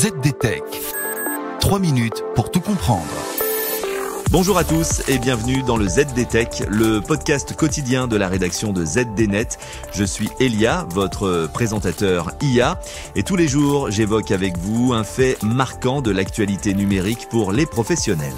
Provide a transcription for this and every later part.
ZDTech. 3 minutes pour tout comprendre. Bonjour à tous et bienvenue dans le ZDTech, le podcast quotidien de la rédaction de ZDNet. Je suis Elia, votre présentateur IA, et tous les jours j'évoque avec vous un fait marquant de l'actualité numérique pour les professionnels.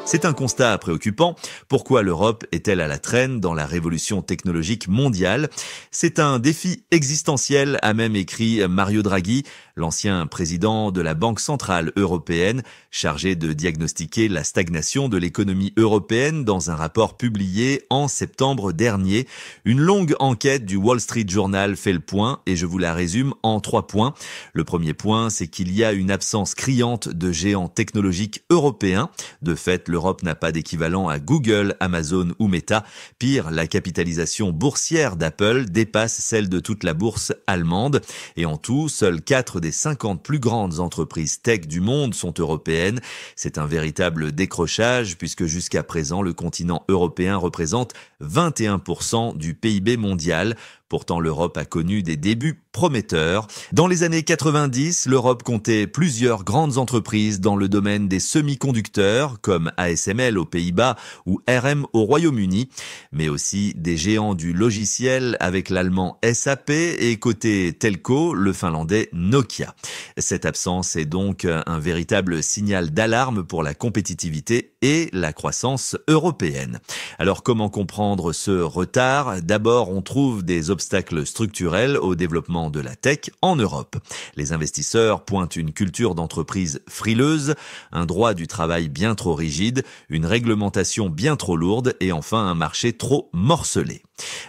C'est un constat préoccupant. Pourquoi l'Europe est-elle à la traîne dans la révolution technologique mondiale ? C'est un défi existentiel, a même écrit Mario Draghi, l'ancien président de la Banque centrale européenne, chargé de diagnostiquer la stagnation de l'économie européenne dans un rapport publié en septembre dernier. Une longue enquête du Wall Street Journal fait le point et je vous la résume en 3 points. Le premier point, c'est qu'il y a une absence criante de géants technologiques européens. De fait, l'Europe n'a pas d'équivalent à Google, Amazon ou Meta. Pire, la capitalisation boursière d'Apple dépasse celle de toute la bourse allemande. Et en tout, seules 4 des 50 plus grandes entreprises tech du monde sont européennes. C'est un véritable décrochage puisque jusqu'à présent, le continent européen représente 21% du PIB mondial. Pourtant, l'Europe a connu des débuts prometteurs. Dans les années 90, l'Europe comptait plusieurs grandes entreprises dans le domaine des semi-conducteurs, comme ASML aux Pays-Bas ou RM au Royaume-Uni, mais aussi des géants du logiciel avec l'allemand SAP et côté telco, le finlandais Nokia. Cette absence est donc un véritable signal d'alarme pour la compétitivité et la croissance européenne. Alors, comment comprendre ce retard ? D'abord, on trouve des obstacles structurels au développement de la tech en Europe. Les investisseurs pointent une culture d'entreprise frileuse, un droit du travail bien trop rigide, une réglementation bien trop lourde et enfin un marché trop morcelé.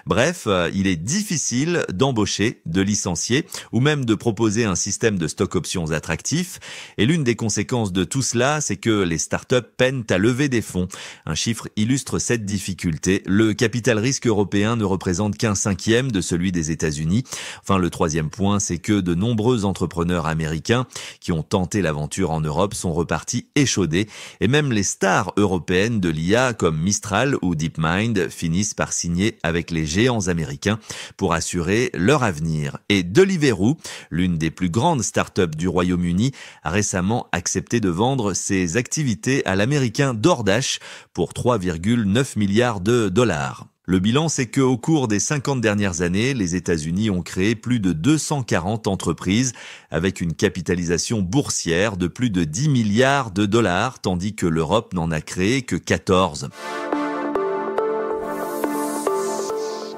Bref, il est difficile d'embaucher, de licencier ou même de proposer un système de stock options attractif. Et l'une des conséquences de tout cela, c'est que les startups peinent à lever des fonds. Un chiffre illustre cette difficulté. Le capital risque européen ne représente qu'un 1/5 de celui des États-Unis. Enfin, le troisième point, c'est que de nombreux entrepreneurs américains qui ont tenté l'aventure en Europe sont repartis échaudés. Et même les stars européennes de l'IA comme Mistral ou DeepMind finissent par signer avec les géants américains pour assurer leur avenir. Et Deliveroo, l'une des plus grandes startups du Royaume-Uni, a récemment accepté de vendre ses activités à l'américain DoorDash pour 3,9 milliards de dollars. Le bilan, c'est qu'au cours des 50 dernières années, les États-Unis ont créé plus de 240 entreprises avec une capitalisation boursière de plus de 10 milliards de dollars, tandis que l'Europe n'en a créé que 14.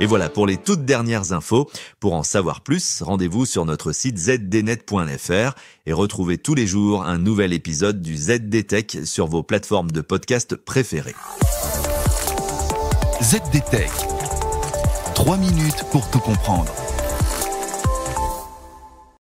Et voilà pour les toutes dernières infos. Pour en savoir plus, rendez-vous sur notre site zdnet.fr et retrouvez tous les jours un nouvel épisode du ZDTech sur vos plateformes de podcast préférées. ZDTech. 3 minutes pour tout comprendre.